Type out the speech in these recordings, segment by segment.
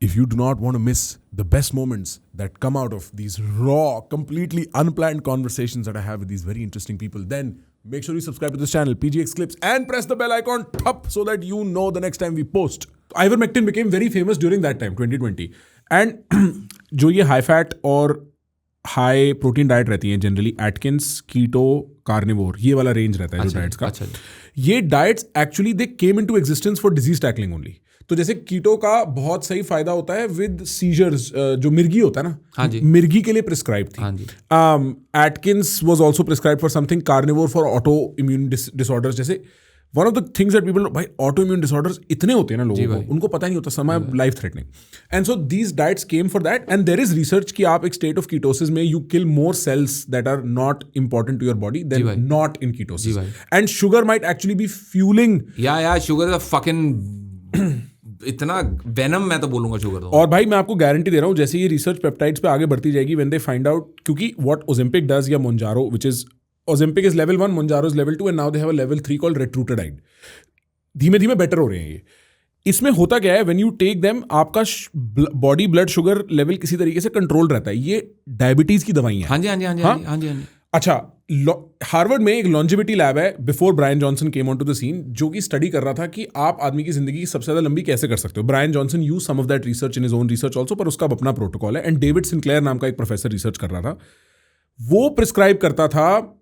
if you do not want to miss the best moments that come out of these raw, completely unplanned conversations that I have with these very interesting people, then make sure you subscribe to this channel, PGX Clips, and press the bell icon up so that you know the next time we post. Ivermectin became very famous during that time, 2020. And जो ये high fat और high protein diet रहती है generally, Atkins, कीटो, carnivore, ये वाला range रहता है जो डाइट्स का. ये diets actually they came into existence for disease tackling only. तो जैसे कीटो का बहुत सही फायदा होता है विद सीजर्स, जो मिर्गी होता है ना, मिर्गी के लिए प्रिस्क्राइब थी. Atkins was also prescribe for something, carnivore for auto immune disorders. जैसे one of the things that people, भाई ऑटो इम्यून डिसऑर्डर्स इतने होते हैं ना लोगों को, उनको पता नहीं होता, समय life threatening. And so these diets came for that. And there is research कि आप एक स्टेट ऑफ कीटोसिस में you kill more cells that are not important to your body then not in ketosis. And sugar might actually be fuelling. या sugar is a fucking इतना venom, मैं तो बोलूंगा sugar. और भाई मैं आपको गारंटी दे रहा हूँ, जैसे ये रिसर्च पेप्टाइड्स पे आगे बढ़ती जाएगी, व्हेन दे फाइंड आउट, क्योंकि व्हाट ओजेम्पिक डज या Mounjaro, which is Ozempic is level 1, Mounjaro is level 2, and now they have a level 3 called retatrutide. धीमे धीमे बेटर हो रहे हैं ये. इसमें होता क्या है, व्हेन यू टेक देम, आपका बॉडी ब्लड शुगर लेवल किसी तरीके से कंट्रोल रहता है. ये डायबिटीज की दवाई है. हाँ. अच्छा, हार्वर्ड में एक लॉन्जिविटी लैब है before Brian Johnson came on to the scene, जो कि स्टडी कर रहा था कि आप आदमी की जिंदगी सबसे ज्यादा लंबी कैसे कर सकते हो. Brian Johnson use some of that research in his own research also, पर उसका अपना प्रोटोकॉल है. एंड डेविड सिंक्लेयर नाम का एक प्रोफेसर रिसर्च कर रहा था. वो प्रिस्क्राइब करता था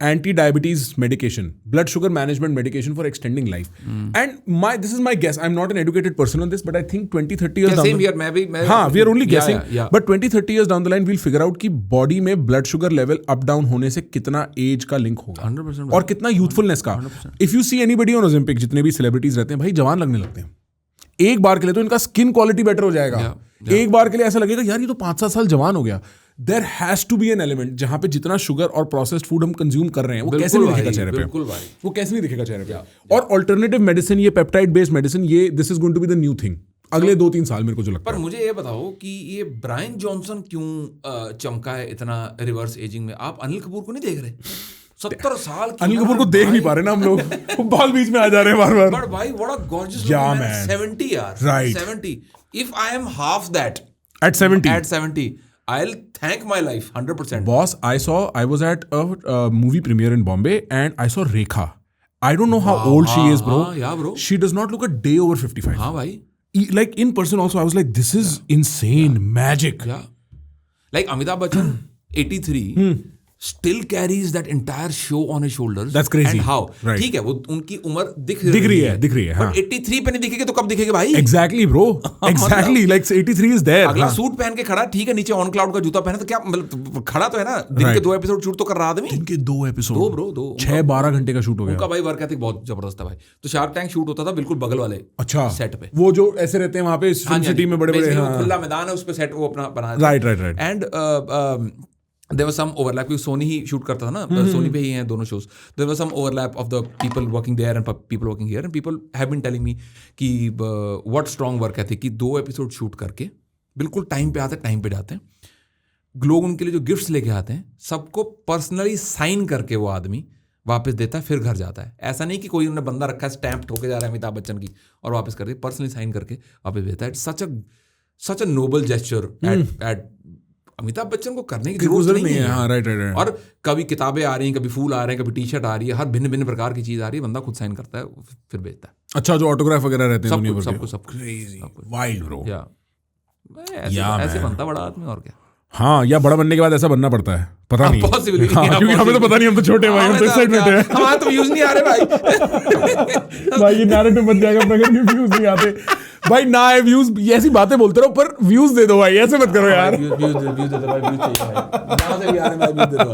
anti diabetes medication, blood sugar management medication for extending life. And this is my guess, I am not an educated person on this, but I think 20-30 years down the line, हाँ, we are only guessing, but 20-30 years down the line we'll figure out कि body में blood sugar level up down होने से कितना as का link होगा 100%, और कितना यूथफुलनेस का. If you see anybody on Olympic, जितने भी सेलिब्रिटीज रहते हैं भाई, जवान लगने लगते हैं. एक बार के लिए तो इनका स्किन क्वालिटी बेटर हो जाएगा. एक बार के लिए ऐसा लगेगा यार ये तो 5-7 साल जवान हो गया. There has to be an element जहां पे जितना शुगर और प्रोसेस्ड फूड हम कंज्यूम कर रहे हैं, वो कैसे नहीं दिखेगा चेहरे पे, वो कैसे नहीं दिखेगा चेहरे पे. और अल्टरनेटिव मेडिसिन, ये पेप्टाइड बेस्ड मेडिसिन, ये this is going to be the new thing अगले 2-3 साल, मेरे को जो लगता है. पर मुझे ये बताओ कि ये ब्रायन जॉनसन क्यों चमका है इतना रिवर्स एजिंग में? आप अनिल कपूर को नहीं देख रहे? 70 साल की अनिल कपूर को देख नहीं पा रहे ना हम लोग, वो बाल बीच में आ जा रहे हैं बार-बार. बट भाई व्हाट अ गॉर्जियस मैन. 70 यार, right. 70. If I am half that at 70, I'll thank my life 100%. Boss, I was at a movie premiere in Bombay and I saw Rekha. I don't know how old she is, bro. Yeah, bro. She does not look a day over 55. हाँ भाई. Like in person also, I was like, this is insane, magic. Yeah. Like Amitabh Bachchan, 83. Still carries that entire show on his shoulders. That's crazy. And how? Right. ठीक है, वो उनकी उम्र दिख रही है. हाँ. But 83 पे नहीं दिखेगी तो कब दिखेगी भाई? Exactly, bro. Exactly. Like 83 is there. अगला सूट पहन के खड़ा, ठीक है, नीचे ऑन क्लाउड का जूता पहने, तो क्या मतलब खड़ा तो है ना. दिन के 2 एपिसोड शूट तो कर रहा आदमी. दिन के 2 एपिसोड. 2 ब्रो, 2. 6-12 घंटे का शूट हो गया. उनका भाई वर्क एथिक बहुत जबरदस्त है भाई. तो शार्क टैंक शूट होता था बिल्कुल बगल वाले सेट पे. वो जो ऐसे रहते हैं वहां पे सिटी में बड़े-बड़े, खुला मैदान है, उस पे सेट वो अपना बना. Right. And there was some overlap, क्योंकि सोनी ही शूट करता था ना, सोनी पे ही हैं दोनों shows. There was some overlap of the people working there and people working here, and people have been telling me कि what strong work ethic, कि 2 episode shoot करके बिल्कुल टाइम पे आते हैं, टाइम पे जाते हैं. लोग उनके लिए जो गिफ्ट्स लेके आते हैं, सबको पर्सनली साइन करके वो आदमी वापस देता है, फिर घर जाता है. ऐसा नहीं कि कोई उन्होंने बंदा रखा है, स्टैंप ठोके जा रहा है अमिताभ बच्चन की और वापस कर दिया. पर्सनली साइन करके वापस देता है. Such a noble gesture at Amitabh Bachchan को करने की जरूरत नहीं है. हाँ, राइट. और कभी किताबें आ रही हैं, कभी फूल आ रहे हैं, कभी टी-शर्ट आ रही है, हर भिन्न भिन्न प्रकार की चीज आ रही है, बंदा खुद साइन करता है फिर बेचता है. अच्छा, जो ऑटोग्राफ वगैरह रहते हैं सब कुछ क्रेजी, वाइल्ड ब्रो. ऐसे बनता बड़ा आदमी, और क्या. हाँ, या बड़ा बनने के बाद ऐसा बनना पड़ता है, पता नहीं. पॉसिबिलिटी, क्योंकि हमें तो पता नहीं, हम तो छोटे भाई, हम तो साइड में थे. हमारे तो व्यूज नहीं आ रहे भाई. भाई ये नैरेटिव बन जाएगा, प्रगति के व्यूज नहीं आते भाई. ना है व्यूज, ये ऐसी बातें बोलते रहो, पर व्यूज दे दो भाई, ऐसे मत करो यार. व्यूज दे दो भाई, व्यूज चाहिए भाई. जहां से भी आ रहे हैं व्यूज दे दो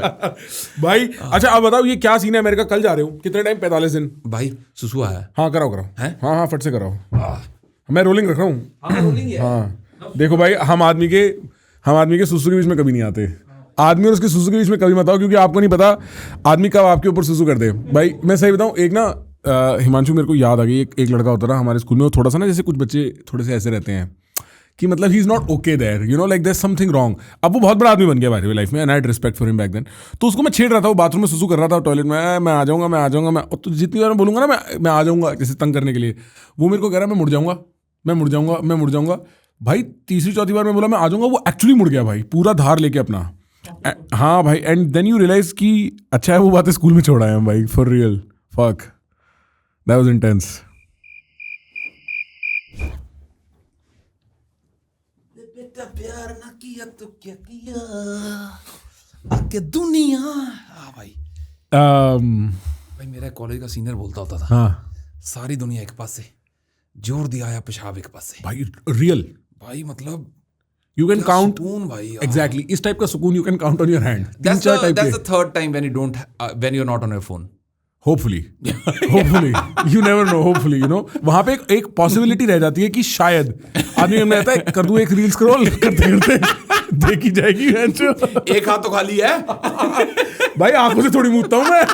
भाई. अच्छा, अब बताओ ये क्या सीन है? अमेरिका कल जा रहे हो, कितने टाइम? 45 दिन भाई. सुसु आया. हाँ, कराओ. हाँ, फट से कराओ. मैं रोलिंग रख रहा हूँ. हाँ, देखो भाई, हम आदमी के सुसु के बीच में कभी नहीं आते. आदमी और उसके सुसु के बीच में कभी मत आओ, क्योंकि आपको नहीं पता आदमी कब आपके ऊपर सुसु कर दे. भाई मैं सही बताऊं, एक ना हिमांशु, मेरे को याद आ गई, एक लड़का होता था हमारे स्कूल में. वो थोड़ा सा ना, जैसे कुछ बच्चे थोड़े से ऐसे रहते हैं कि मतलब ही is not okay there, you know, like there something wrong. अब वो बहुत बड़ा आदमी बन गया भाई लाइफ में, and I had respect for him back then. तो उसको मैं छेड़ रहा था, वो बाथरूम में सुसु कर रहा था टॉयलेट में. मैं आ जाऊंगा. मैं तो जितनी बार मैं बोलूंगा ना मैं आ जाऊंगा, जैसे तंग करने के लिए, वो मेरे को कह रहा है मैं मुड़ जाऊंगा. मैं मुड़ जाऊंगा भाई। तीसरी चौथी बार मैं बोला मैं आ जाऊंगा, वो एक्चुअली मुड़ गया भाई, पूरा धार लेके अपना। हाँ भाई, एंड देन यू रियलाइज कि अच्छा है वो बातें स्कूल में छोड़ा है भाई, for real. Fuck, that was intense. बेटा प्यार ना किया तो क्या किया, आके दुनिया। भाई भाई मेरा कॉलेज का सीनियर बोलता होता था, हाँ सारी दुनिया एक पास से, जोर दिया या पेशाब एक पास से। भाई रियल, भाई मतलब यू कैन काउंट सुकून भाई। एग्जैक्टली इस टाइप का सुकून you can count on your hand. तीन चार टाइप That's के। the third time when you don't when you're not on your phone. Hopefully you never know, hopefully you know, वहां पे एक पॉसिबिलिटी रह जाती है कि शायद आदमी में रहता है, कर दूं एक रील स्क्रॉल करते करते देखी जाएगी। एक हाथ तो खाली है। भाई आंखों से थोड़ी मूदता हूं मैं।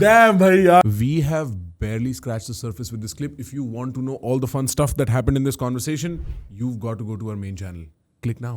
Damn, bhai, yaar. We have barely scratched the surface with this clip. If you want to know all the fun stuff that happened in this conversation, you've got to go to our main channel. Click now.